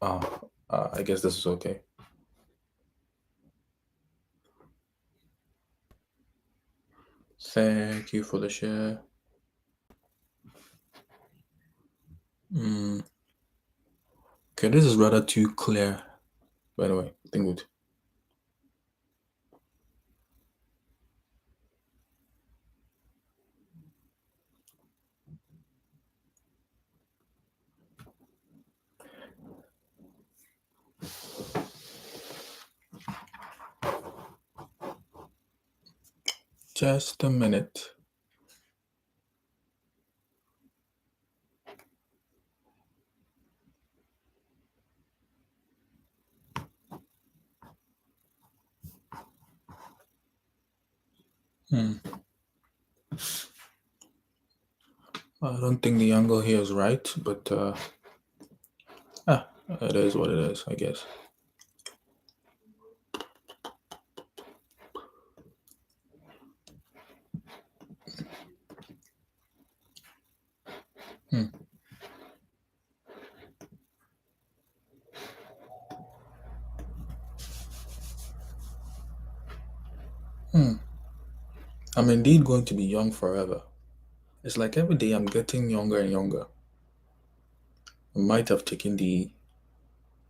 I guess this is okay. Thank you for the share. Mm, okay, this is rather too clear. By the way, I think good. Just a minute. Hmm. I don't think the angle here is right, but it is what it is, I guess. Hmm. Hmm. I'm indeed going to be young forever. It's like every day I'm getting younger and younger. I might have taken the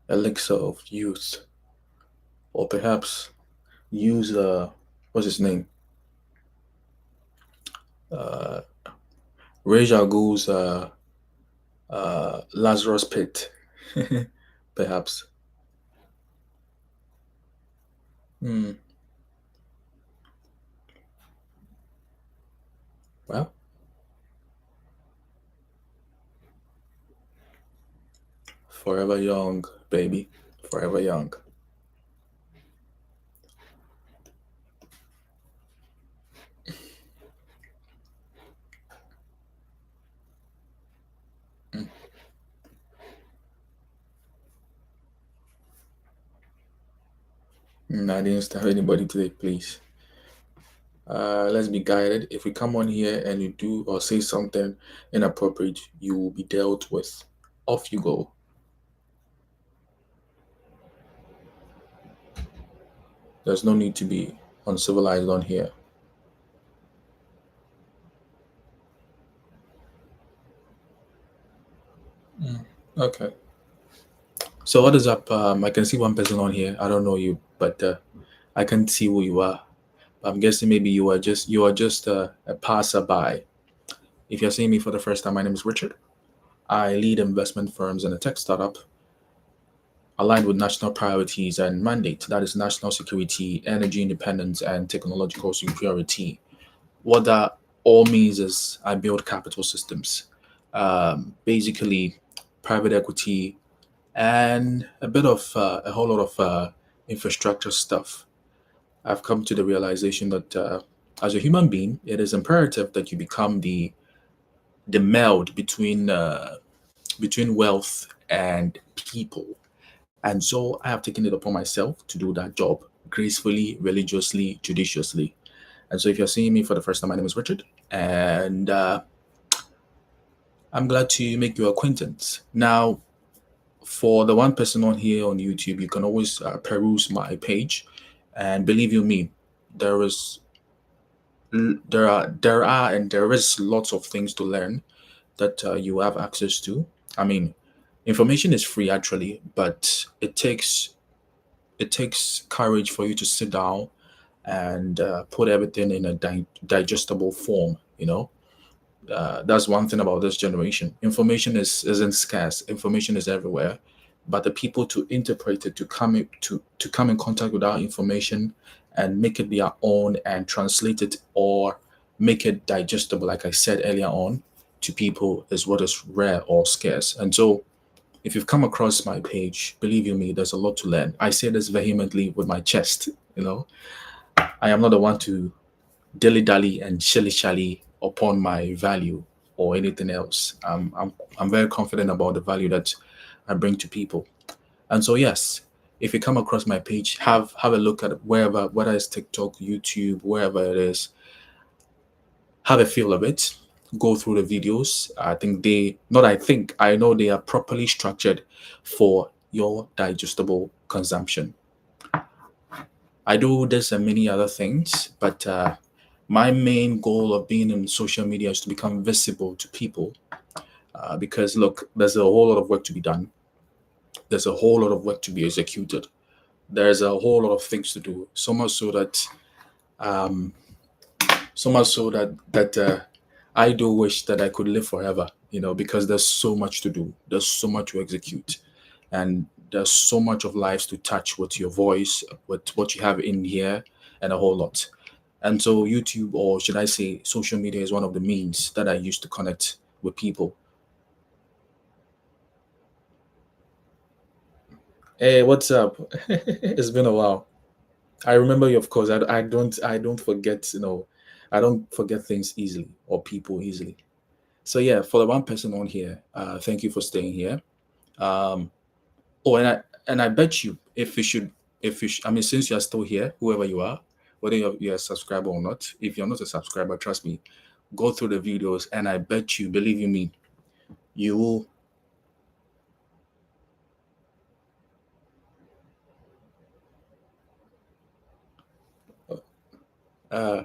elixir of youth, or perhaps use what's his name? Uh, Raja Ghul's Lazarus Pit, perhaps. Hmm. Well, forever young, baby, forever young. I didn't start anybody today, please. Let's be guided. If we come on here and you do or say something inappropriate, you will be dealt with. Off you go. There's no need to be uncivilized on here. Okay. So what is up? I can see one person on here. I don't know you, but I can't see who you are. I'm guessing maybe you are just a passerby. If you're seeing me for the first time, my name is Richard. I lead investment firms in a tech startup aligned with national priorities and mandate. That is national security, energy independence, and technological superiority. What that all means is I build capital systems, basically private equity, and a whole lot of infrastructure stuff. I've come to the realization that as a human being, it is imperative that you become the meld between wealth and people. And so I have taken it upon myself to do that job gracefully, religiously, judiciously. And so if you're seeing me for the first time, my name is Richard, and I'm glad to make your acquaintance. Now, for the one person on here on YouTube, you can always peruse my page, and believe you me, there is there is lots of things to learn that you have access to. I mean, information is free actually, but it takes courage for you to sit down and put everything in a digestible form. That's one thing about this generation. Information isn't scarce. Information is everywhere, but the people to interpret it, to come in contact with our information, and make it their own and translate it or make it digestible, like I said earlier on, to people is what is rare or scarce. And so, if you've come across my page, believe you me, there's a lot to learn. I say this vehemently with my chest. I am not the one to dilly dally and shilly shally upon my value or anything else. I'm very confident about the value that I bring to people. And so yes, if you come across my page, have a look at wherever, whether it's TikTok, YouTube, wherever it is, have a feel of it. Go through the videos. I think they not I think I know they are properly structured for your digestible consumption. I do this and many other things, but my main goal of being in social media is to become visible to people. Because look, there's a whole lot of work to be done. There's a whole lot of work to be executed. There's a whole lot of things to do. Um, so much so that I do wish that I could live forever. Because there's so much to do. There's so much to execute, and there's so much of lives to touch with your voice, with what you have in here, and a whole lot. And so YouTube, or should I say social media, is one of the means that I use to connect with people. Hey, what's up? It's been a while. I remember you, of course. I don't forget, I don't forget things easily or people easily. So yeah, for the one person on here, thank you for staying here. Um, oh, and I bet you, I mean, since you're still here, whoever you are, whether you're a subscriber or not, if you're not a subscriber, trust me, go through the videos, and I bet you, believe you me, you will. Uh,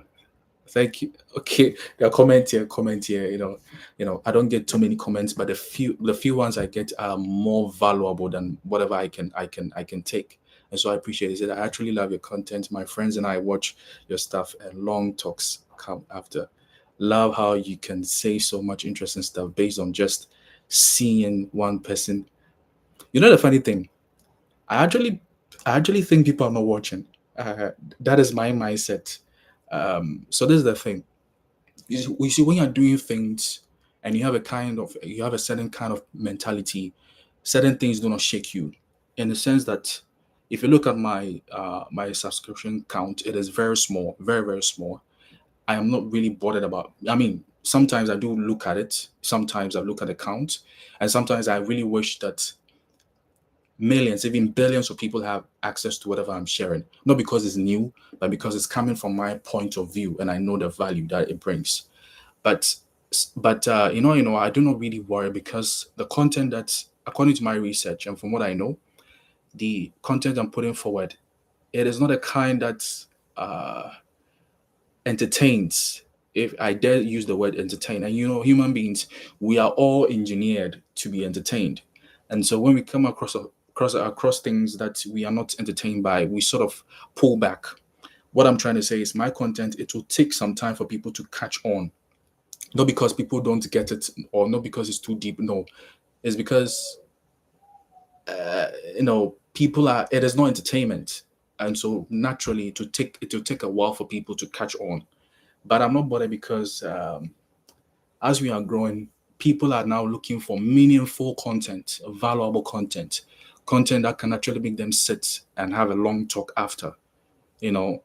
Thank you. Okay, the comment here. I don't get too many comments, but the few ones I get are more valuable than whatever I can take. And so I appreciate it. He said, I actually love your content. My friends and I watch your stuff, and long talks come after. Love how you can say so much interesting stuff based on just seeing one person. The funny thing, I actually I actually think people are not watching. Uh, that is my mindset. So this is the thing. You see, when you're doing things and you have a certain kind of mentality, certain things do not shake you, in the sense that if you look at my subscription count, it is very small, very very small. I am not really bothered about. I mean, sometimes I do look at it. Sometimes I look at the count, and sometimes I really wish that millions, even billions of people have access to whatever I'm sharing. Not because it's new, but because it's coming from my point of view, and I know the value that it brings. But I do not really worry, because the content that, according to my research and from what I know, the content I'm putting forward, it is not a kind that uh, entertains. If I dare use the word entertain, and human beings, we are all engineered to be entertained, and so when we come across things that we are not entertained by, we sort of pull back. What I'm trying to say is, my content, it will take some time for people to catch on, not because people don't get it, or not because it's too deep. No, it's because people are. It is not entertainment, and so naturally, it will take a while for people to catch on. But I'm not bothered, because as we are growing, people are now looking for meaningful content, valuable content that can actually make them sit and have a long talk after. You know,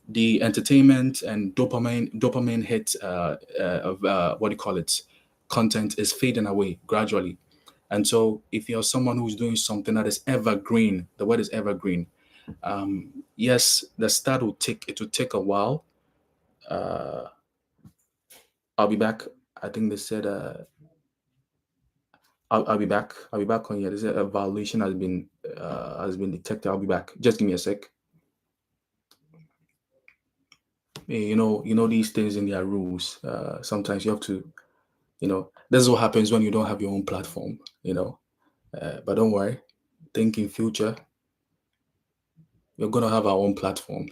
the entertainment and dopamine hit of what do you call it, content is fading away gradually. And so if you're someone who's doing something that is evergreen, the word is evergreen. Yes, the start will take a while. uh I'll be back. I think they said I'll be back. I'll be back on here. They said a violation has been detected. I'll be back. Just give me a sec. These things in their rules. Sometimes you have to, this is what happens when you don't have your own platform. But don't worry. Think in future, we're gonna have our own platform.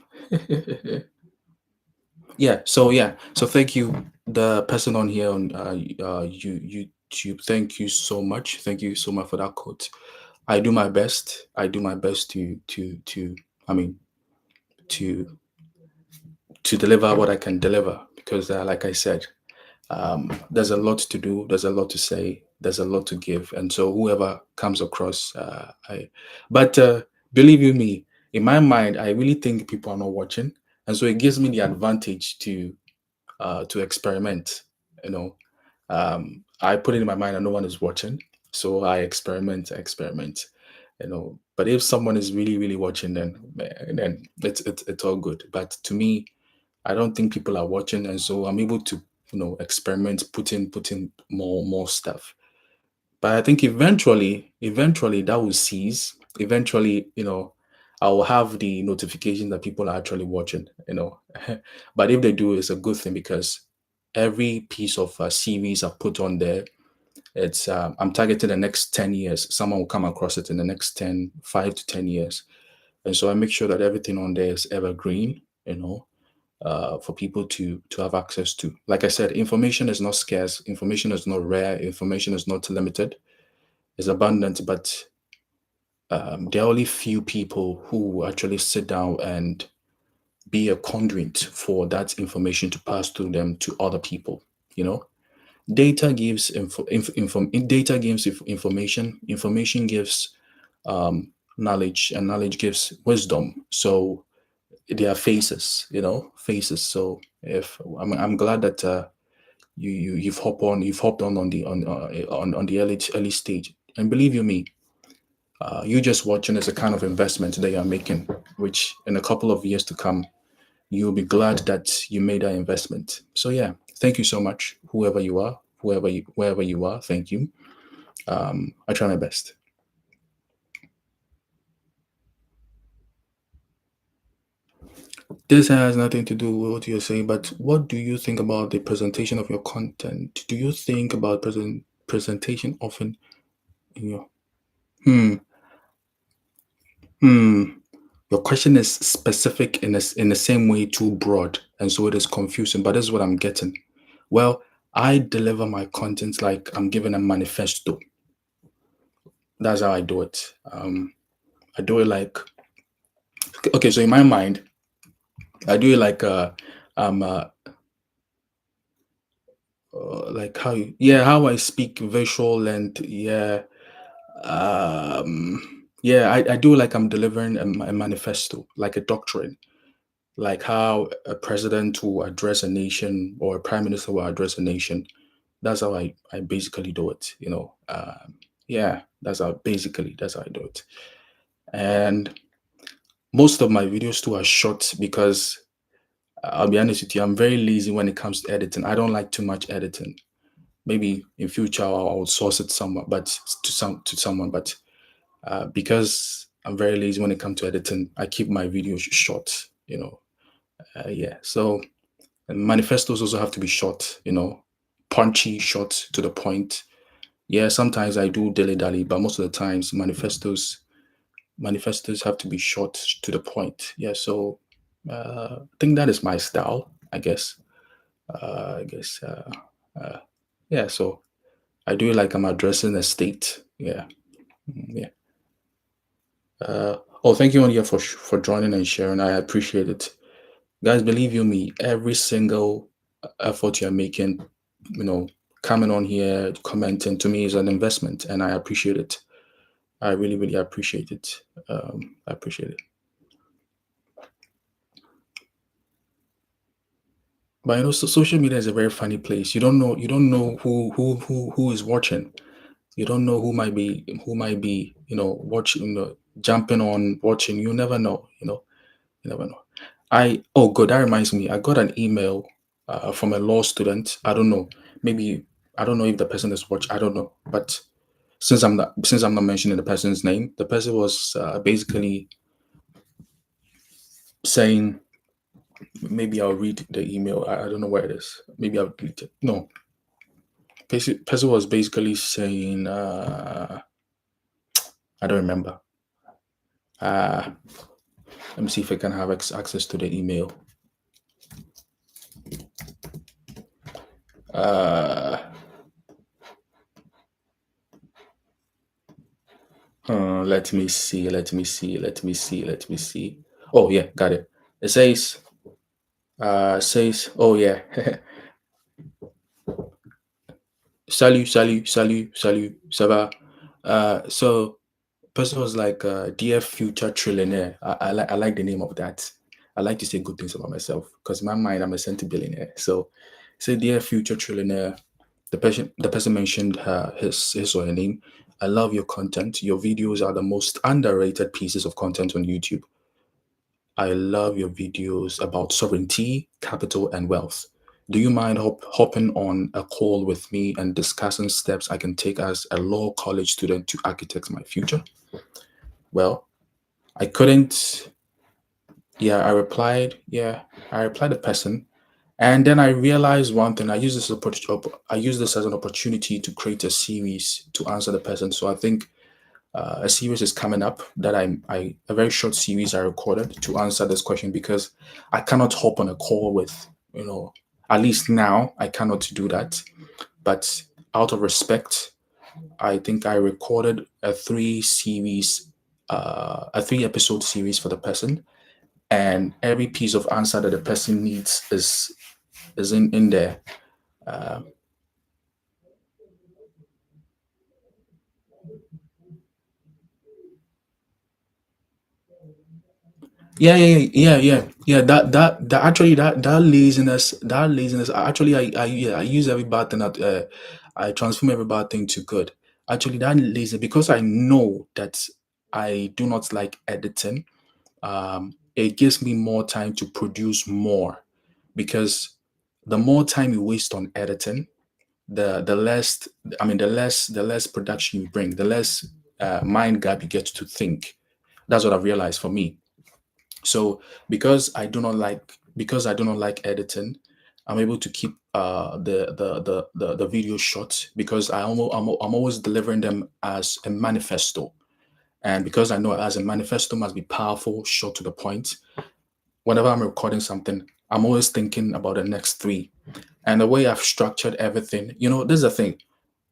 Yeah. So thank you, the person on here on YouTube. Thank you so much. Thank you so much for that quote. I do my best. I do my best to. I mean, to to deliver what I can deliver, because, like I said, there's a lot to do, there's a lot to say, there's a lot to give, and so whoever comes across, but believe you me, in my mind, I really think people are not watching, and so it gives me the advantage to experiment. You know, I put it in my mind that no one is watching, so I experiment. But if someone is really really watching, then it's all good. But to me, I don't think people are watching, and so I'm able to experiment, put in more stuff. But I think eventually that will cease, eventually, I will have the notification that people are actually watching, but if they do, it's a good thing because every piece of series I put on there, it's I'm targeting the next 10 years. Someone will come across it in the next 5 to 10 years. And so I make sure that everything on there is evergreen, for people to have access to. Like I said, information is not scarce, information is not rare, information is not limited, it's abundant, but there are only few people who actually sit down and be a conduit for that information to pass through them to other people. You know, data gives data gives information. Information gives knowledge, and knowledge gives wisdom. So they are faces, faces. So if I'm glad that you've hopped on the on the early stage, and believe you me, you just watching is a kind of investment that you're making, which in a couple of years to come, you'll be glad that you made that investment. So yeah, thank you so much, whoever you are, wherever you are. Thank you. I try my best. This has nothing to do with what you're saying, but what do you think about the presentation of your content? Do you think about presentation often in your hmm hmm your question is specific in the same way too broad, and so it is confusing, but this is what I'm getting. Well, I deliver my content like I'm giving a manifesto. That's how I do it. I do it like, okay, so in my mind, I do it like um uh, like how I speak visual, and I do like I'm delivering a manifesto, like a doctrine, like how a president will address a nation or a prime minister will address a nation. That's how I basically do it. Yeah, that's how I do it. And most of my videos too are short because I'll be honest with you, I'm very lazy when it comes to editing. I don't like too much editing. Maybe in future I'll source it somewhere, but to someone. But because I'm very lazy when it comes to editing, I keep my videos short. Yeah. So and manifestos also have to be short. Punchy, short, to the point. Yeah. Sometimes I do dilly dally, but most of the times manifestos have to be short, to the point. Yeah. So I think that is my style. I guess. I guess. Uh, yeah. So I do it like I'm addressing a state. Yeah. Yeah. Oh, thank you, Onia, for joining and sharing. I appreciate it, guys. Believe you me, every single effort you're making, you know, coming on here, commenting to me is an investment, and I appreciate it. I really, really appreciate it. I appreciate it. But social media is a very funny place. You don't know who is watching. You don't know who might be watching, jumping on watching. You never know. You never know. Oh good, that reminds me. I got an email from a law student. I don't know. Maybe I don't know if the person is watch. I don't know. But since I'm not mentioning the person's name, the person was basically saying, maybe I'll read the email. I don't know where it is. Maybe I'll delete it. No, person was basically saying, I don't remember. Uh, let me see if I can have access to the email. Uh, Let me see. Let me see. Let me see. Let me see. Oh yeah, got it. It says, oh yeah, salut, salut, salut, salut, ça va? So person was like, dear future trillionaire. I like the name of that. I like to say good things about myself because in my mind I'm a centi-billionaire. So say, dear future trillionaire. The person mentioned his or her name. I love your content. Your videos are the most underrated pieces of content on YouTube. I love your videos about sovereignty, capital, and wealth. Do you mind hopping on a call with me and discussing steps I can take as a law college student to architect my future? Well, I couldn't. Yeah, I replied. Yeah, I replied the person, and then I realized one thing. I use this as an opportunity to create a series to answer the person. So I think a series is coming up that I a very short series I recorded to answer this question because I cannot hop on a call with, at least now I cannot do that. But out of respect, I think I recorded a 3 episode series for the person, and every piece of answer that the person needs is in there. Uh, yeah. That actually that laziness. Actually, I use every bad thing that I transform every bad thing to good. Actually, that lazy because I know that I do not like editing. It gives me more time to produce more because the more time you waste on editing, the less the less production you bring, the less mind gap you get to think. That's what I've realized for me. So because I do not like editing, I'm able to keep the video short because I'm always delivering them as a manifesto. And because I know as a manifesto must be powerful, short to the point, whenever I'm recording something, I'm always thinking about the next three. And the way I've structured everything, this is the thing.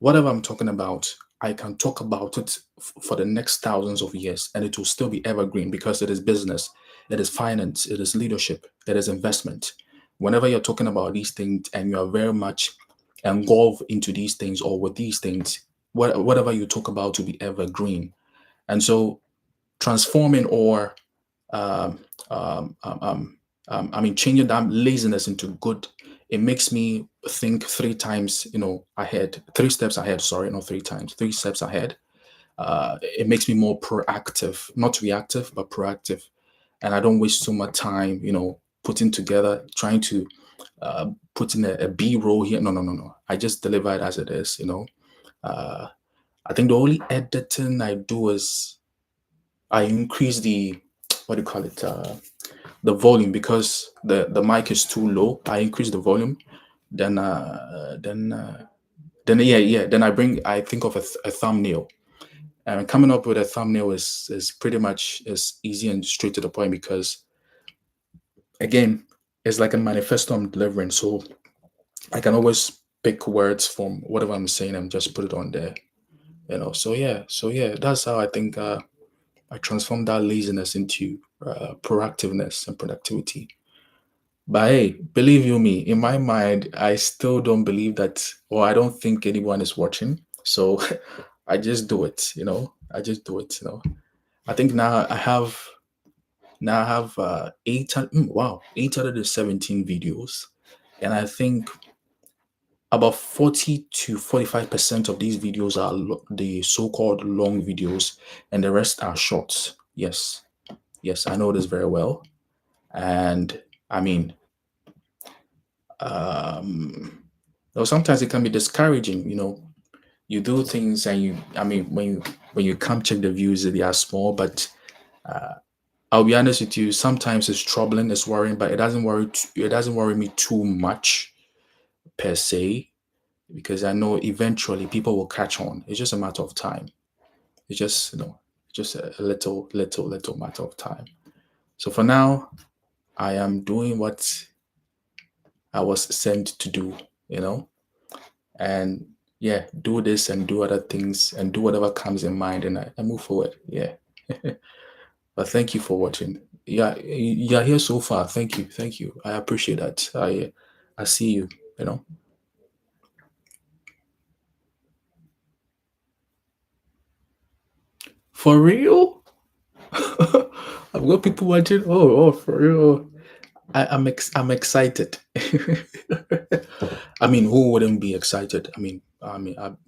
Whatever I'm talking about, I can talk about it for the next thousands of years and it will still be evergreen because it is business, it is finance, it is leadership, it is investment. Whenever you're talking about these things and you are very much engulfed into these things or with these things, whatever you talk about will be evergreen. And so transforming or um, um, um, um, changing that laziness into good, it makes me think 3 times, ahead, 3 steps ahead. Sorry, not 3 times, 3 steps ahead. It makes me more proactive, not reactive, but proactive. And I don't waste so much time, putting together, trying to put in a B roll here. No, no, no, no. I just deliver it as it is. Uh, I think the only editing I do is I increase the, what do you call it? The volume because the mic is too low. I increase the volume. Then yeah. Then I think of a thumbnail. And coming up with a thumbnail is pretty much is easy and straight to the point because again, it's like a manifesto I'm delivering. So I can always pick words from whatever I'm saying and just put it on there. So yeah, that's how I think I transform that laziness into proactiveness and productivity. But hey, believe you me, in my mind, I still don't believe that, or I don't think anyone is watching. So I just do it. I just do it. I think now I have 817 videos, and I think about 40 to 45% of these videos are the so-called long videos, and the rest are shorts. Yes, I know this very well, and I mean, um, though sometimes it can be discouraging. You do things and when you come check the views, they are small, but I'll be honest with you, sometimes it's troubling, it's worrying, but it doesn't worry me too much per se because I know eventually people will catch on. It's just a matter of time. It's just a little matter of time. So for now, I am doing what I was sent to do, you know, and yeah, do this and do other things and do whatever comes in mind, and I move forward. Yeah. But thank you for watching. Yeah, you're here so far. Thank you. I appreciate that. I see you. You know, for real. I've got people watching. Oh, for real. I'm excited. I mean, who wouldn't be excited?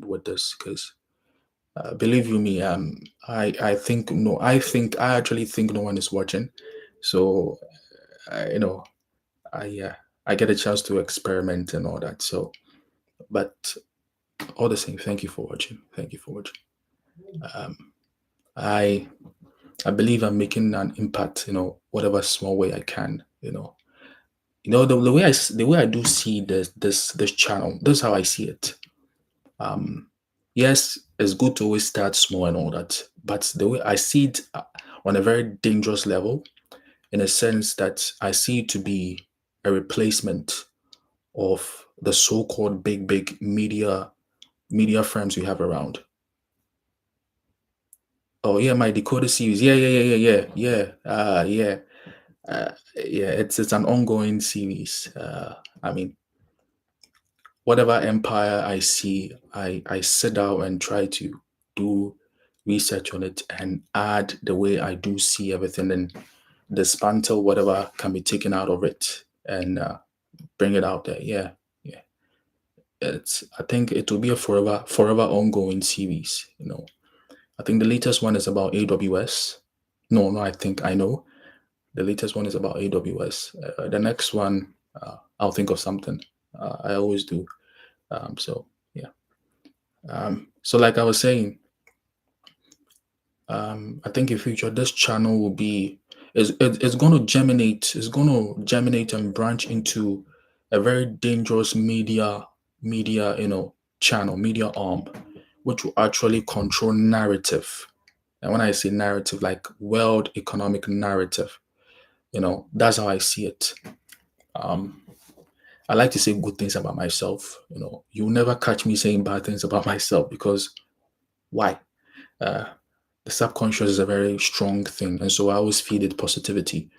With this because believe you me, I actually think no one is watching. So uh, you know, I get a chance to experiment and all that. So, but all the same, thank you for watching. Thank you for watching. Um, I I believe I'm making an impact, whatever small way I can, the way the way I do see this channel, this is how I see it. Yes, it's good to always start small and all that, but the way I see it on a very dangerous level, in a sense that I see it to be a replacement of the so-called big media firms we have around. Oh yeah, my decoder series. Yeah. Yeah, it's an ongoing series. I mean, whatever empire I see, I sit down and try to do research on it and add the way I do see everything and dismantle whatever can be taken out of it and bring it out there. Yeah. I think it will be a forever ongoing series. I think the latest one is about AWS. No, I think I know. The latest one is about AWS. The next one, I'll think of something. I always do. So yeah. So like I was saying, I think in future this channel will be it's going to germinate. It's going to germinate and branch into a very dangerous media channel, media arm, which will actually control narrative. And when I say narrative, like world economic narrative, that's how I see it. Um, I like to say good things about myself. You'll never catch me saying bad things about myself because why? Uh, the subconscious is a very strong thing, and so I always feed it positivity.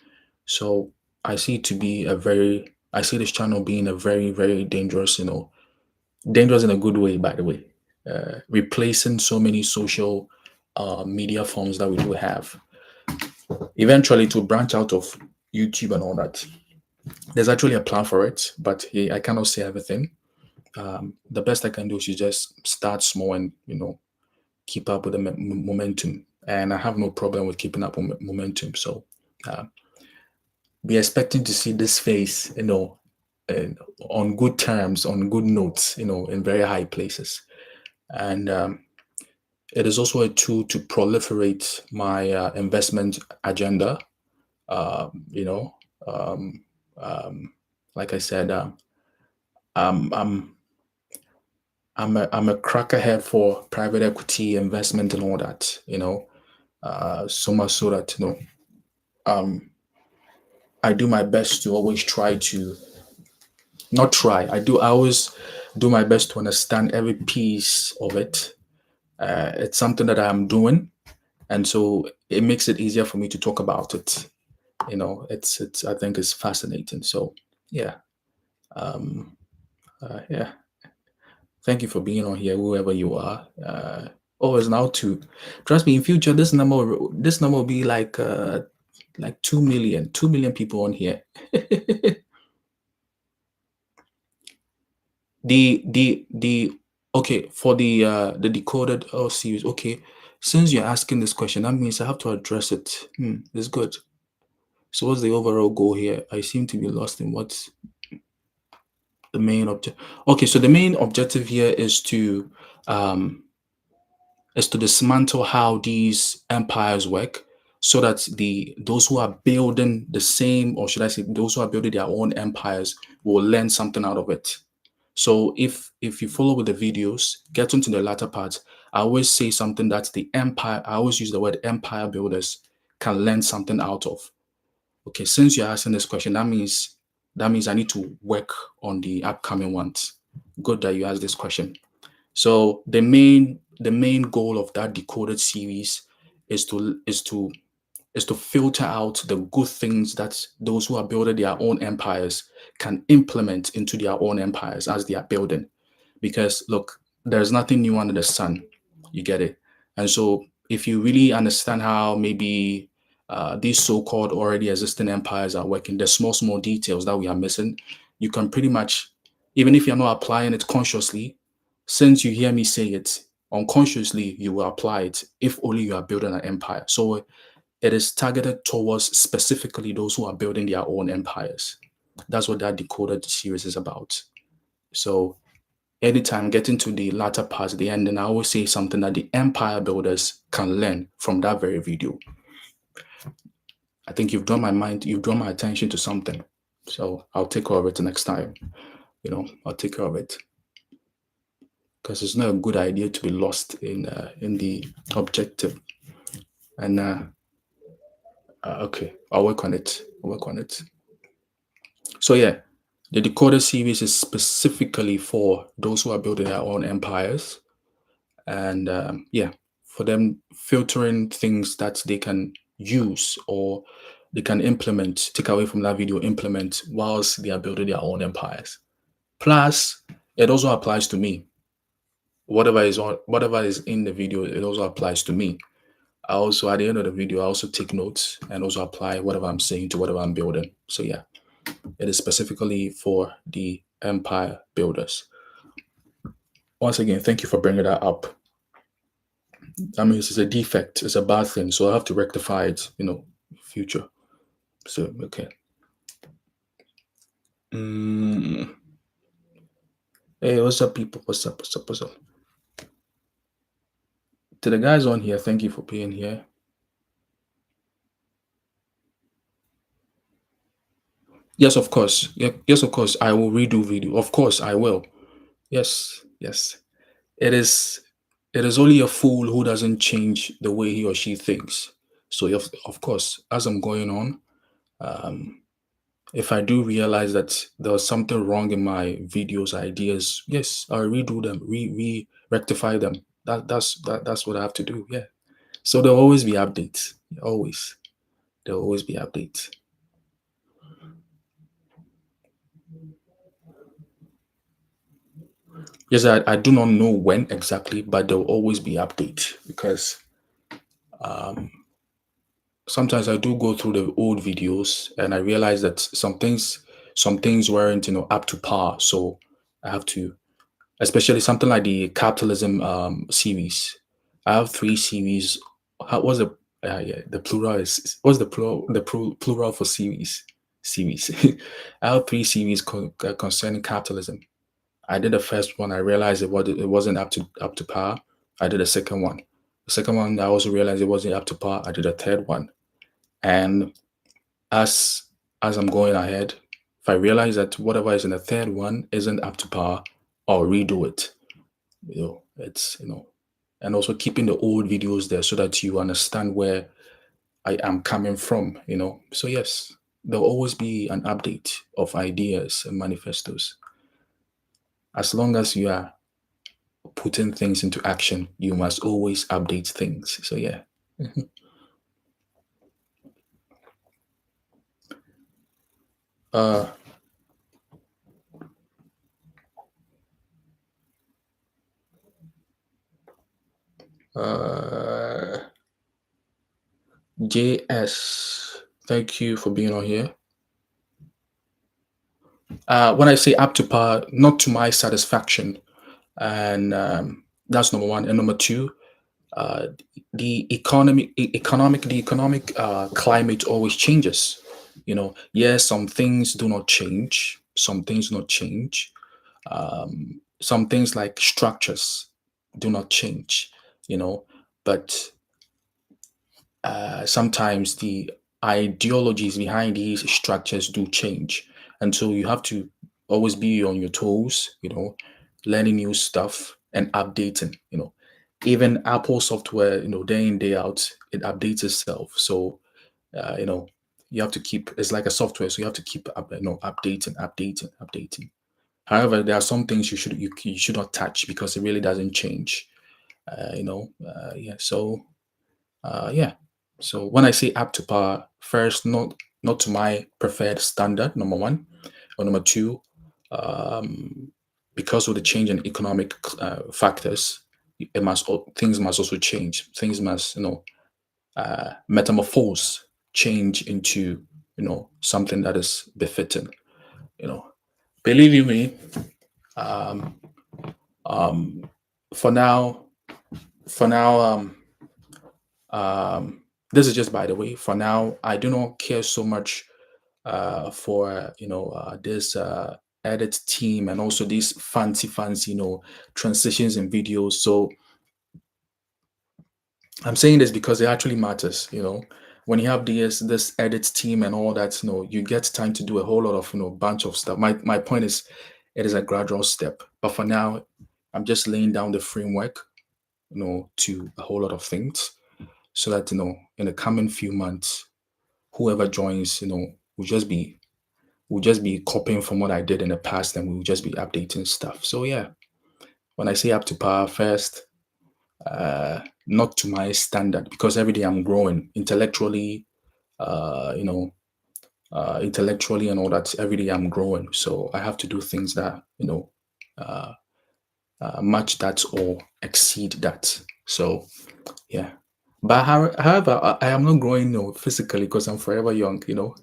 So I see it to be I see this channel being a very, very dangerous, dangerous in a good way, by the way, replacing so many social media forms that we do have. Eventually, to branch out of YouTube and all that. There's actually a plan for it, but I cannot say everything. The best I can do is to just start small and keep up with the momentum. And I have no problem with keeping up with momentum. So uh, be expecting to see this face, and on good terms, on good notes, in very high places. And it is also a tool to proliferate my investment agenda. Uh, you know, um, um, like I said, um, I'm I'm a crackerhead for private equity investment and all that. So much so that um, I do my best to always try to not try. I always do my best to understand every piece of it. It's something that I'm doing, and so it makes it easier for me to talk about it. It's I think it's fascinating. So yeah, um, yeah. Thank you for being on here, whoever you are. Oh, it's now two. Trust me, in future this number will be like 2 million, 2 million people on here. The okay, for the decoded series. Okay, since you're asking this question, that means I have to address it. It's good. So what's the overall goal here? I seem to be lost in what's the main object. Okay, so the main objective here um is to dismantle how these empires work so that those who are building the same, or should I say those who are building their own empires, will learn something out of it. So if you follow with the videos, get into the latter part, I always say something that the empire, I always use the word empire builders can learn something out of. Okay, since you're asking this question, that means I need to work on the upcoming ones. Good that you asked this question. So the main goal of that decoded series is to filter out the good things that those who are building their own empires can implement into their own empires as they are building. Because look, there's nothing new under the sun. You get it? And so if you really understand how maybe these so-called already existing empires are working, the small details that we are missing, you can pretty much, even if you're not applying it consciously, since you hear me say it, unconsciously you will apply it if only you are building an empire. So it is targeted towards specifically those who are building their own empires. That's what that decoded series is about. So anytime getting to the latter part, the end, and I always say something that the empire builders can learn from that very video. think you've drawn my mind, you've drawn my attention to something. So I'll take care of it next time. I'll take care of it, because it's not a good idea to be lost in the objective. And okay, I'll work on it. I'll work on it. So yeah, the Decoder series is specifically for those who are building their own empires, and yeah, for them filtering things that they can use or they can implement, take away from that video, implement whilst they are building their own empires. Plus, it also applies to me. Whatever is in the video, it also applies to me. I also, at the end of the video, I also take notes and also apply whatever I'm saying to whatever I'm building. So yeah, it is specifically for the empire builders. Once again, thank you for bringing that up. I mean, it's a defect, it's a bad thing, so I have to rectify it, future. So okay. Hey, what's up, people? What's up? To the guys on here, thank you for being here. Yes, of course. Yeah, yes, of course. I will redo video. Of course, I will. Yes. It is only a fool who doesn't change the way he or she thinks. So of course, as I'm going on, if I do realize that there was something wrong in my videos, ideas, yes, I'll redo them, rectify them. That's what I have to do. Yeah. So there'll always be updates. Always. There'll always be updates. Yes, I do not know when exactly, but there will always be updates, because sometimes I do go through the old videos and I realize that some things weren't up to par. So I have to, especially something like the capitalism series. I have 3 series. How was the yeah, the plural is, what's the plural for series? Series. I have 3 series concerning capitalism. I did the first one. I realized it wasn't up to par. I did the second one. The second one, I also realized it wasn't up to par. I did a third one. And as I'm going ahead, if I realize that whatever is in the third one isn't up to par, I'll redo it. It's and also keeping the old videos there so that you understand where I am coming from. So yes, there'll always be an update of ideas and manifestos. As long as you are putting things into action, you must always update things. So yeah. uh JS, thank you for being on here. When I say up to par, not to my satisfaction, and that's number one. And number two, uh, the economic climate always changes. Yes, some things do not change. Some things do not change. Some things like structures do not change. But sometimes the ideologies behind these structures do change, and so you have to always be on your toes, learning new stuff and updating. Even Apple software, day in day out, it updates itself. So you have to keep, it's like a software, so you have to keep updating. However, there are some things you should not touch because it really doesn't change. Yeah. So yeah. So when I say up to par, first, not to my preferred standard, number one, or number two, because of the change in economic factors, things must also change. Things must metamorphose, change into something that is befitting. Believe you me, um, for now, for now, this is just by the way. For now, I do not care so much for this edit team and also these fancy transitions in videos. So I'm saying this because it actually matters. when you have this edit team and all that, you get time to do a whole lot of bunch of stuff. My point is, it is a gradual step, but for now, I'm just laying down the framework, to a whole lot of things, so that in the coming few months, whoever joins, will just be copying from what I did in the past, and we'll just be updating stuff. So yeah, when I say up to par first, not to my standard, because every day I'm growing intellectually, you know, intellectually and all that. Every day I'm growing, so I have to do things that uh, match that or exceed that. So yeah. But however, I am not growing physically, because I'm forever young. you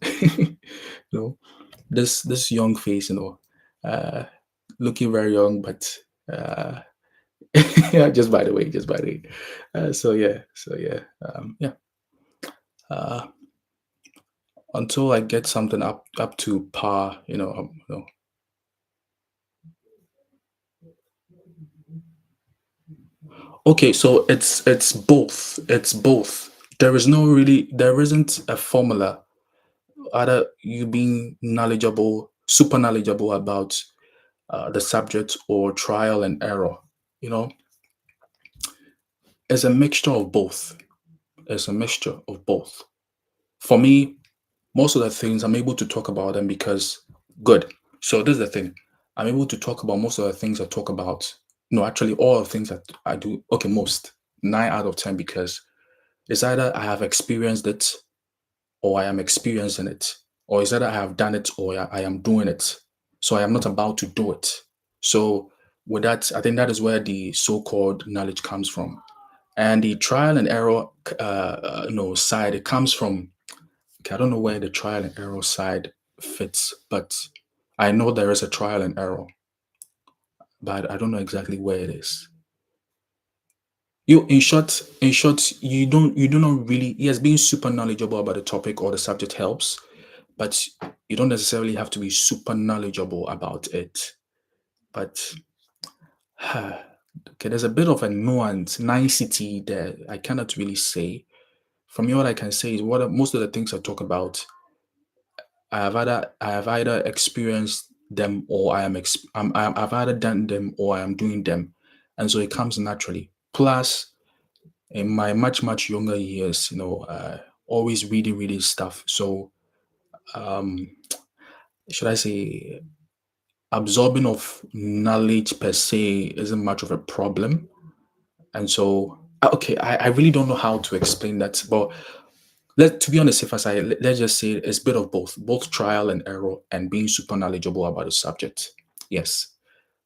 know, this young face, uh, looking very young, but uh, yeah, just by the way, just by the way. Yeah. Uh, until I get something up to par, Okay, so it's both. It's both. There isn't a formula. Either you being knowledgeable, super knowledgeable about the subject, or trial and error. You know, it's a mixture of both. It's a mixture of both. For me, most of the things I'm able to talk about them because good. So this is the thing. I'm able to talk about most of the things I talk about. No, actually, all the things that I do. Okay, most 9 out of 10, because it's either I have experienced it, or I am experiencing it, or it's either I have done it, or I am doing it. So I am not about to do it. So with that, I think that is where the so-called knowledge comes from, and the trial and error, side. It comes from. Okay, I don't know where the trial and error side fits, but I know there is a trial and error, but I don't know exactly where it is. In short, you do not really. Yes, being super knowledgeable about the topic or the subject helps, but you don't necessarily have to be super knowledgeable about it. But okay, there's a bit of a nuance, nicety there. I cannot really say. From me, what I can say is most of the things I talk about, I have either experienced them, or I've either done them, or I am doing them, and so it comes naturally. Plus, in my much younger years, always reading stuff. So, um, should I say, absorbing of knowledge per se isn't much of a problem. And so, okay, I really don't know how to explain that, but to be on the safer side, let's just say it's a bit of both trial and error, and being super knowledgeable about the subject. Yes,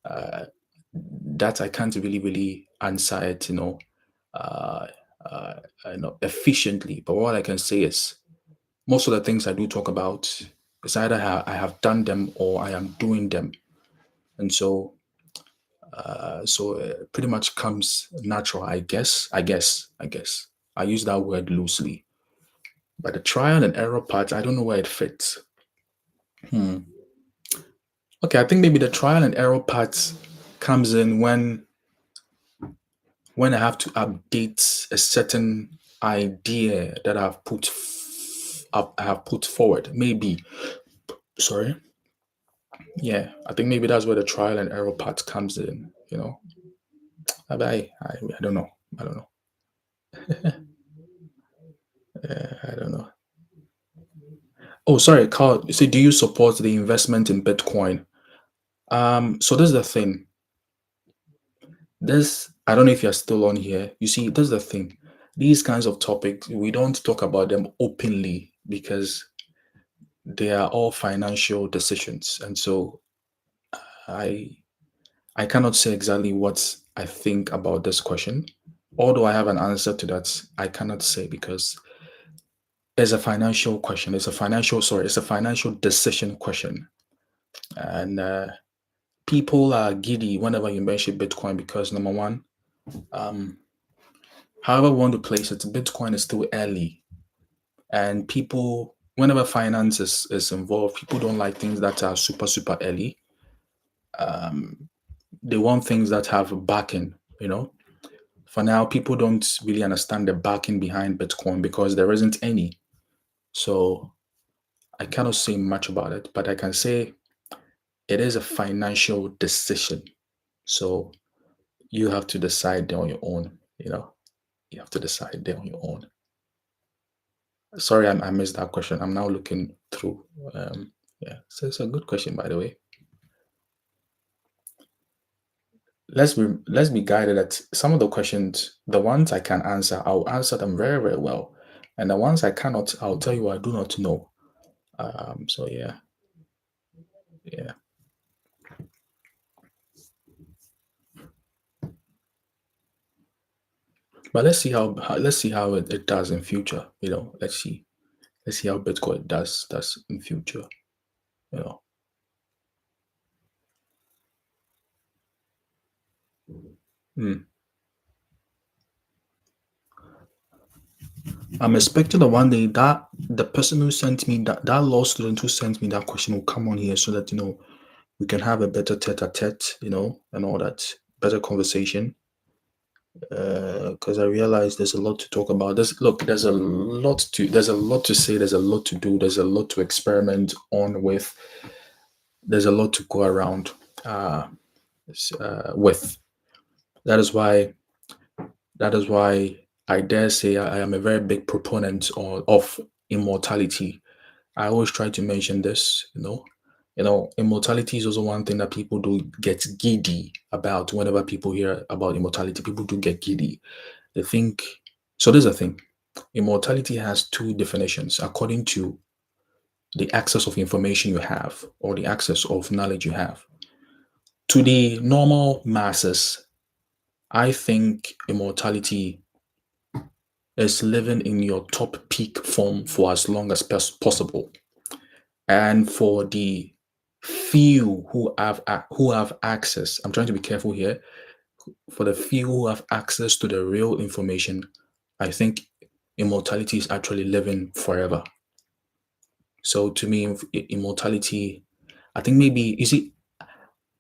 uh, that I can't really answer it, uh, efficiently. But what I can say is, most of the things I do talk about is either I have done them, or I am doing them, and so pretty much comes natural, I guess. I guess I use that word loosely. But the trial and error part, I don't know where it fits. Hmm. Okay, I think maybe the trial and error part comes in when I have to update a certain idea that I have put forward. Maybe, sorry. Yeah, I think maybe that's where the trial and error part comes in. I don't know. I don't know. I don't know. Oh, sorry, Carl. You say, do you support the investment in Bitcoin? So this is the thing. This I don't know if you're still on here. You see, this is the thing. These kinds of topics, we don't talk about them openly, because they are all financial decisions. And so I I cannot say exactly what I think about this question. Although I have an answer to that, I cannot say, because it's a financial question. It's a financial decision question. And people are giddy whenever you mention Bitcoin, because number one, um, however we want to place it, Bitcoin is still early. And people, whenever finance is involved, people don't like things that are super early. Um, they want things that have backing, you know. For now, people don't really understand the backing behind Bitcoin, because there isn't any. So I cannot say much about it, but I can say it is a financial decision. So you have to decide on your own. You have to decide there on your own. Sorry, I missed that question. I'm now looking through. Yeah, so it's a good question, by the way. Let's be guided that some of the questions, the ones I can answer, I'll answer them very, very well, and the ones I cannot, I'll tell you I do not know. So yeah, yeah. But let's see how it does in future. Let's see how Bitcoin does in future. You know. Hmm. I'm expecting that one day that the person who sent me that law student who sent me that question will come on here so that we can have a better tete-a-tete, and all that better conversation. Because I realize there's a lot to talk about. There's a lot to say. There's a lot to do. There's a lot to experiment on with. There's a lot to go around with. That is why. That is why I dare say I am a very big proponent of immortality. I always try to mention this. Immortality is also one thing that people do get giddy about. Whenever people hear about immortality, people do get giddy. They think so. There's a thing. Immortality has two definitions according to the access of information you have or the access of knowledge you have. To the normal masses, I think immortality is living in your top peak form for as long as possible. And for the few who have access, I'm trying to be careful here. For the few who have access to the real information, I think immortality is actually living forever. So to me, immortality, I think maybe, you see,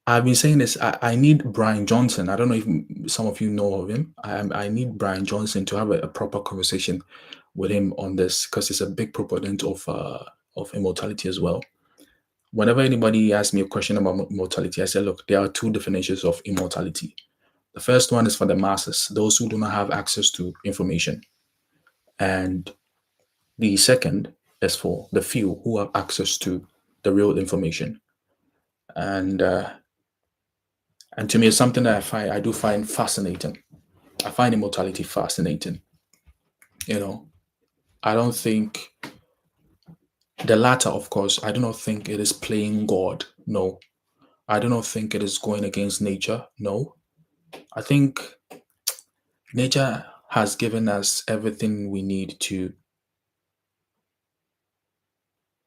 I've been saying this. I need Brian Johnson. I don't know if some of you know of him. I need Brian Johnson to have a proper conversation with him on this because he's a big proponent of immortality as well. Whenever anybody asks me a question about immortality, I say, look, there are two definitions of immortality. The first one is for the masses, those who do not have access to information, and the second is for the few who have access to the real information. And and to me, it's something that I do find fascinating. I find immortality fascinating. You know, I don't think the latter, of course, I do not think it is playing God. No. I do not think it is going against nature. No. I think nature has given us everything we need to.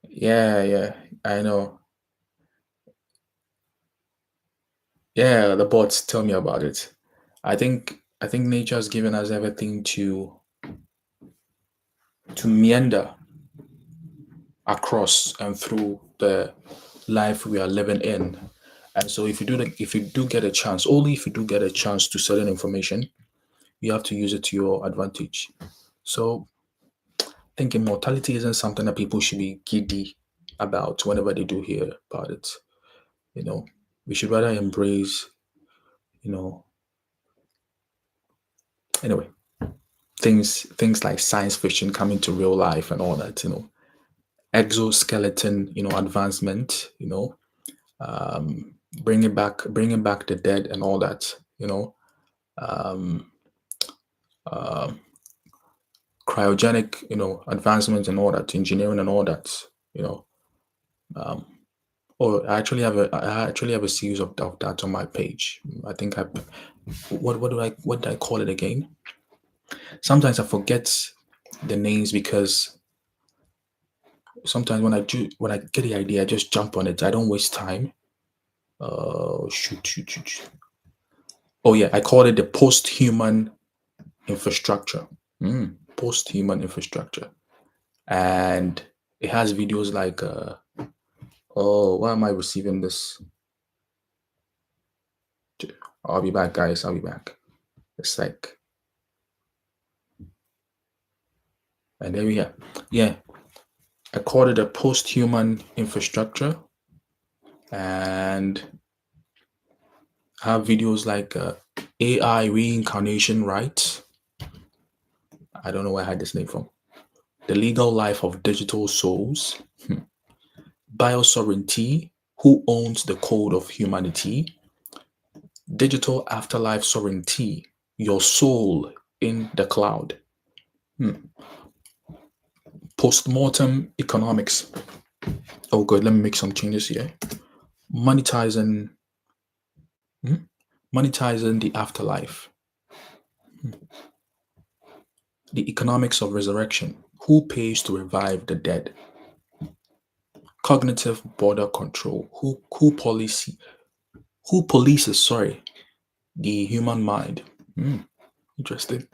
Yeah, yeah, I know. Yeah, the bots tell me about it. I think nature has given us everything to meander across and through the life we are living in. And so if you do get a chance, only if you do get a chance to certain information, you have to use it to your advantage. So I think immortality isn't something that people should be giddy about whenever they do hear about it. You know, we should rather embrace, you know, anyway, things like science fiction coming to real life and all that, exoskeleton, advancement, um, bringing back the dead and all that, um, uh, cryogenic, advancements and all that, engineering and all that, you know. Um, oh, I actually have a series of that on my page. I think what did I call it again? Sometimes I forget the names because sometimes when I get the idea, I just jump on it. I don't waste time. Shoot. Oh yeah, I call it the post-human infrastructure. Post-human infrastructure, and it has videos like, oh, why am I receiving this? I'll be back, guys. I'll be back. It's like, and there we are. Yeah. I called it a post-human infrastructure, and I have videos like AI reincarnation rights. I don't know where I had this name from. The legal life of digital souls, biosovereignty, who owns the code of humanity, digital afterlife sovereignty, your soul in the cloud, postmortem economics. Oh, good. Let me make some changes here. Monetizing, hmm, monetizing the afterlife, the economics of resurrection. Who pays to revive the dead? Cognitive border control. Who polices? Sorry, the human mind. Interesting.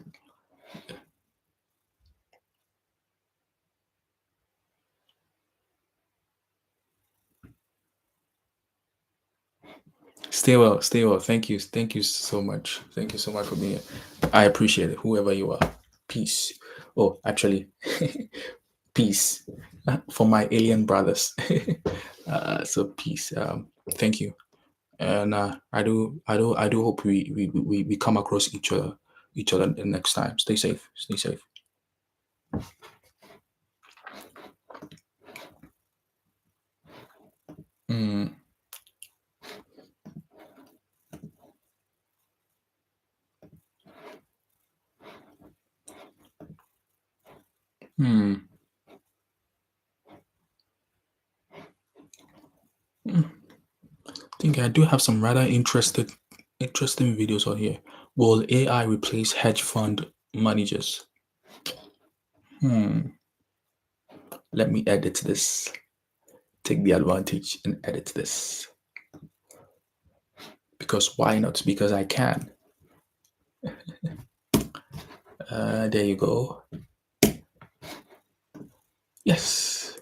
Stay well. Stay well. Thank you. Thank you so much. Thank you so much for being here. I appreciate it. Whoever you are. Peace. Oh, actually, peace for my alien brothers. So peace. Thank you. And I do hope we come across each other the next time. Stay safe. Stay safe. Mm, hmm. I think I do have some rather interesting videos on here. Will AI replace hedge fund managers? Hmm. Let me edit this. Take the advantage and edit this. Because why not? Because I can. There you go. Yes.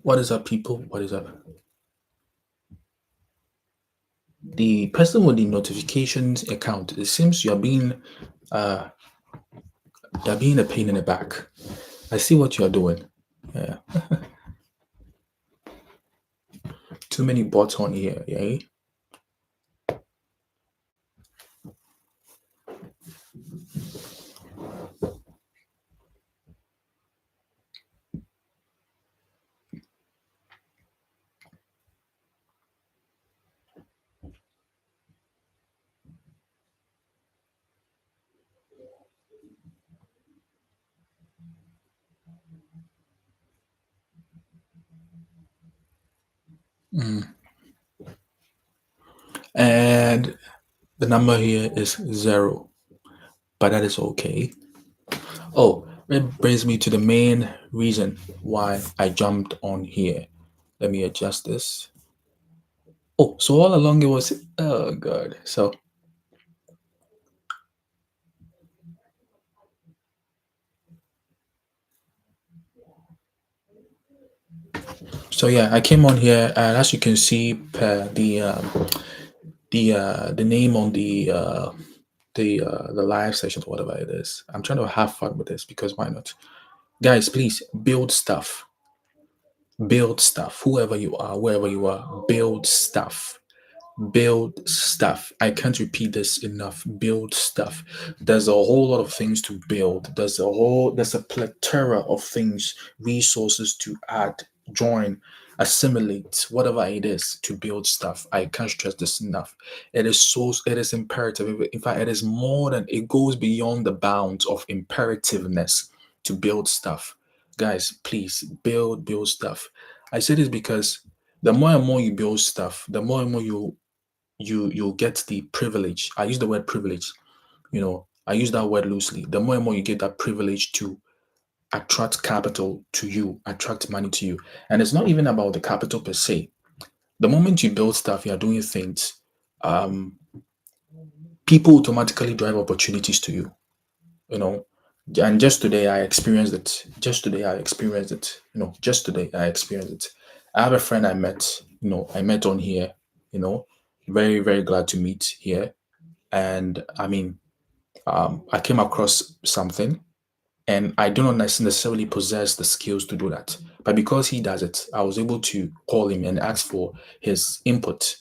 What is up, people? What is up? The person with the notifications account, it seems uh you're being a pain in the back. I see what you're doing. Yeah. Too many bots on here, yeah? And the number here is 0, but that is okay. Oh, it brings me to the main reason why I jumped on here. Let me adjust this. Oh, so all along it was, oh god. So yeah, I came on here, and as you can see, the name on the live session, whatever it is. I'm trying to have fun with this because why not, guys? Please build stuff. Build stuff. Whoever you are, wherever you are, build stuff. Build stuff. I can't repeat this enough. Build stuff. There's a whole lot of things to build. There's a plethora of things, resources to add, join. assimilate whatever it is to build stuff. I can't stress this enough. It is imperative. In fact, it is more than, it goes beyond the bounds of imperativeness to build stuff. Guys, please build stuff. I say this because the more and more you build stuff, the more and more you'll get the privilege. I use the word privilege, I use that word loosely. The more and more you get that privilege to attract capital to you, attract money to you. And it's not even about the capital per se. The moment you build stuff, you're doing things, um, people automatically drive opportunities to you, you know. And just today I experienced it. Just today I experienced it. Just today I experienced it. I have a friend I met, I met on here, you know, very, very glad to meet here. And I mean, I came across something and I do not necessarily possess the skills to do that. But because he does it, I was able to call him and ask for his input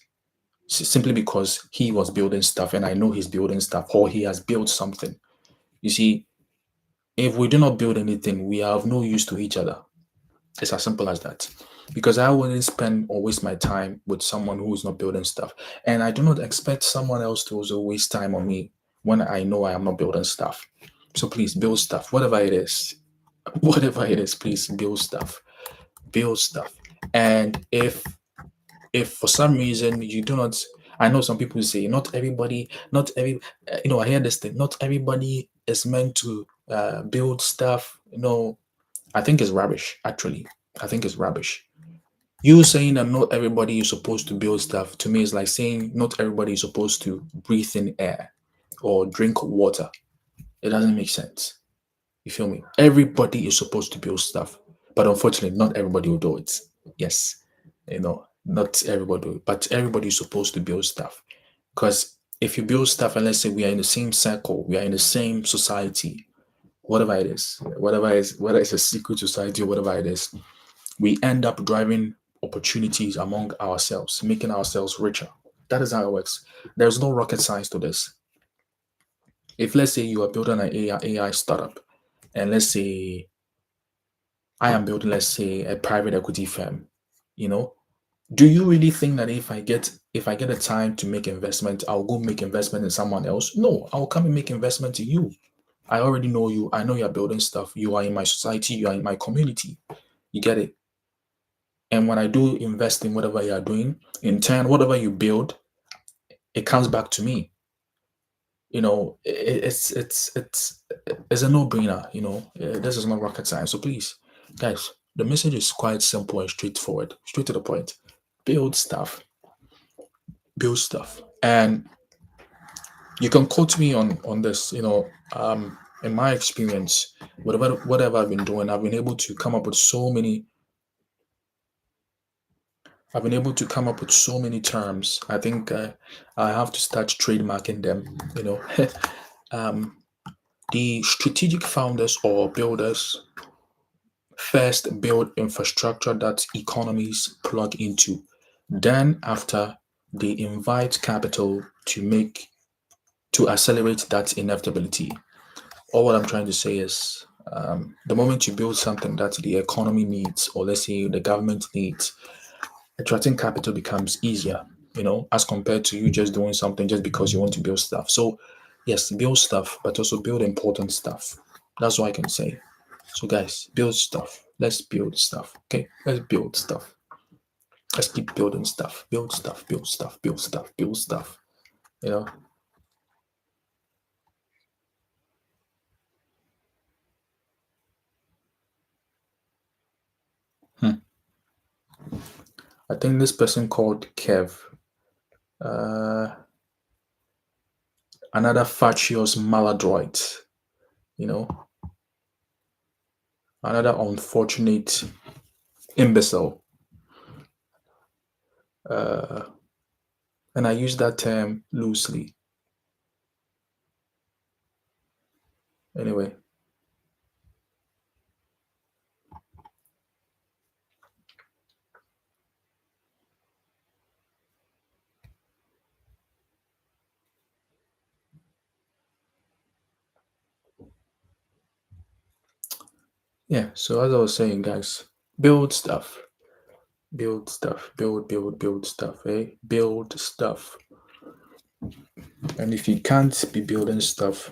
simply because he was building stuff and I know he's building stuff or he has built something. You see, if we do not build anything, we are of no use to each other. It's as simple as that. Because I wouldn't spend or waste my time with someone who is not building stuff. And I do not expect someone else to also waste time on me when I know I am not building stuff. So please build stuff, whatever it is. Whatever it is, please build stuff. Build stuff. And if for some reason you do not, I know some people say not every I hear this thing, not everybody is meant to build stuff. I think it's rubbish, actually. I think it's rubbish. You saying that not everybody is supposed to build stuff, to me is like saying not everybody is supposed to breathe in air or drink water. It doesn't make sense. You feel me? Everybody is supposed to build stuff, but unfortunately, not everybody will do it. Yes, not everybody, but everybody is supposed to build stuff. Because if you build stuff, and let's say we are in the same circle, we are in the same society, whatever it is, whether it's a secret society or whatever it is, we end up driving opportunities among ourselves, making ourselves richer. That is how it works. There's no rocket science to this. If let's say you are building an AI startup, and let's say I am building, let's say, a private equity firm, you know, do you really think that if I get a time to make investment, I'll go make investment in someone else? No, I'll come and make investment to you. I already know you. I know you're building stuff. You are in my society. You are in my community. You get it? And when I do invest in whatever you are doing, in turn, whatever you build, it comes back to me. It's a no-brainer. This is not rocket science. So please, guys, the message is quite simple and straightforward, straight to the point. Build stuff, build stuff, and you can quote me on this. In my experience, whatever I've been doing, I've been able to come up with so many. I've been able to come up with so many terms. I think I have to start trademarking them. um, the strategic founders or builders first build infrastructure that economies plug into. Then, after, they invite capital to accelerate that inevitability. All what I'm trying to say is, the moment you build something that the economy needs, or let's say the government needs, attracting capital becomes easier, as compared to you just doing something just because you want to build stuff. So, yes, build stuff, but also build important stuff. That's what I can say. So, guys, build stuff. Let's build stuff. Okay, let's build stuff. Let's keep building stuff. Build stuff. Build stuff. Build stuff. Build stuff. You know. Hmm. I think this person called Kev, uh, another fatuous maladroit. You know, another unfortunate imbecile. Uh, and I use that term loosely. Anyway, yeah. So as I was saying, guys, build stuff. Build stuff. Build stuff. Build stuff. And if you can't be building stuff,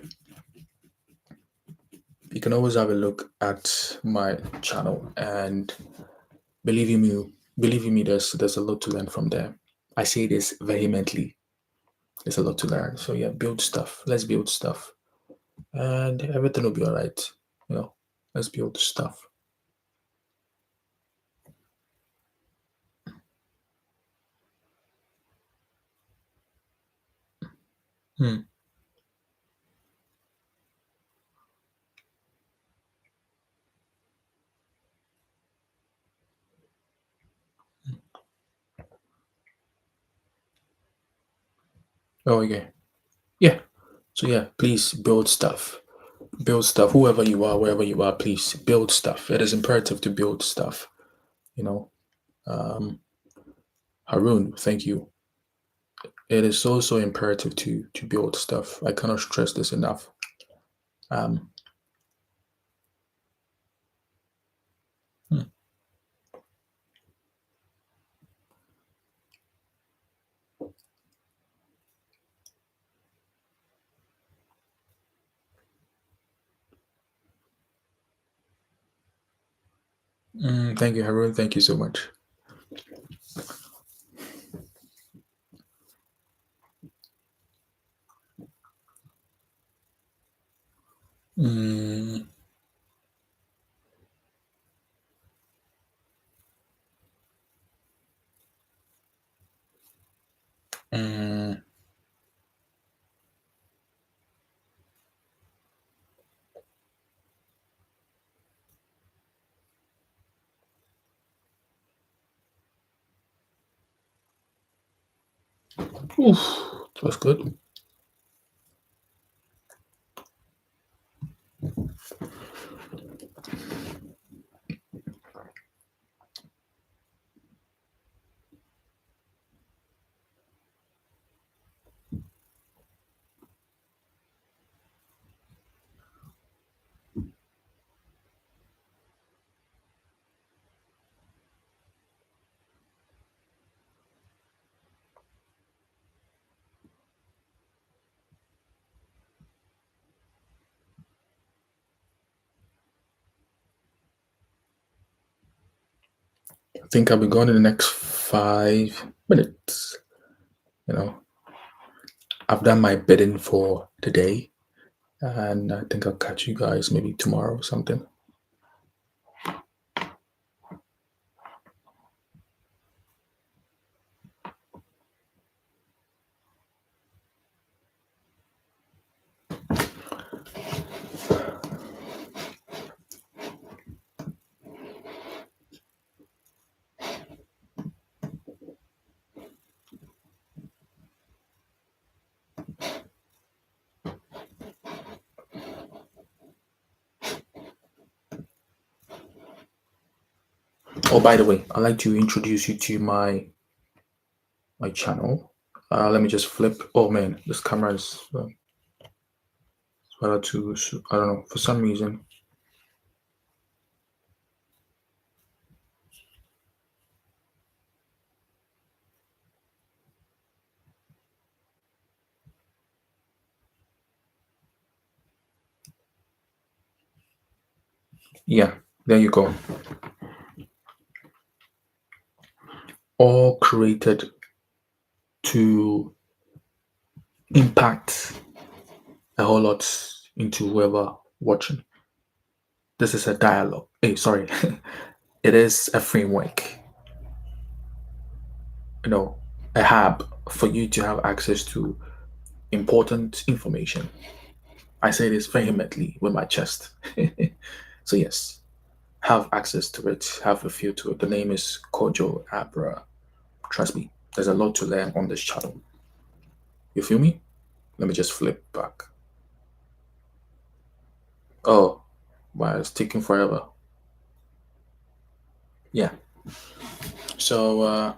you can always have a look at my channel, and believe me, there's a lot to learn from there. I say this vehemently. There's a lot to learn. So yeah, build stuff. Let's build stuff, and everything will be all right. You know, let's build stuff. Hmm. Oh yeah, yeah. So yeah, please build stuff. Build stuff. Whoever you are, wherever you are, please build stuff. It is imperative to build stuff. You know, um, Harun, thank you. It is also imperative to build stuff. I cannot stress this enough. Um, hmm. Thank you, Harun. Thank you so much. Mm, mm, oof, that's good. I think I'll be gone in the next 5 minutes. You know, I've done my bidding for today, and I think I'll catch you guys maybe tomorrow or something. Oh, by the way, I'd like to introduce you to my channel. Let me just flip. Oh man, this camera is too. I don't know, for some reason. Yeah, there you go. All created to impact a whole lot into whoever watching. This is a dialogue. Hey, sorry. It is a framework, you know, a hub for you to have access to important information. I say this vehemently with my chest. So yes, have access to it, have a feel to it. The name is Kojo Abra. Trust me, there's a lot to learn on this channel. You feel me? Let me just flip back. Oh, wow, it's taking forever. Yeah. So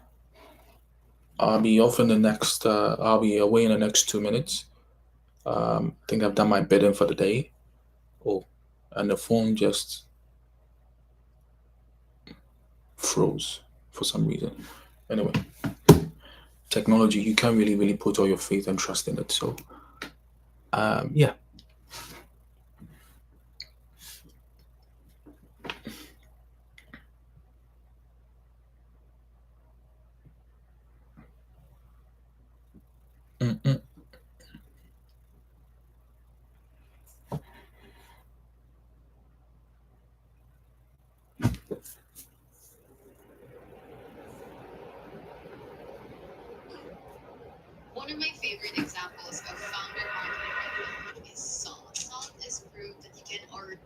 I'll be off in the next. I'll be away in the next 2 minutes. I think I've done my bidding for the day. Oh, and the phone just froze. for some reason. Anyway, technology, you can't really put all your faith and trust in it. So yeah. Mm-mm. One of my favorite examples of founder marketing is salt. Salt is proof that you can already.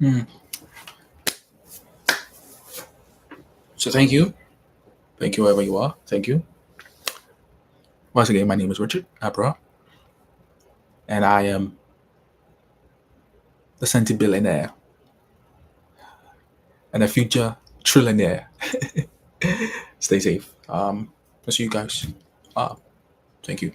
Mm. So thank you. Thank you wherever you are. Thank you. Once again, my name is Richard Abra, and I am the centi-billionaire and a future trillionaire. Stay safe. I'll see you guys. Thank you.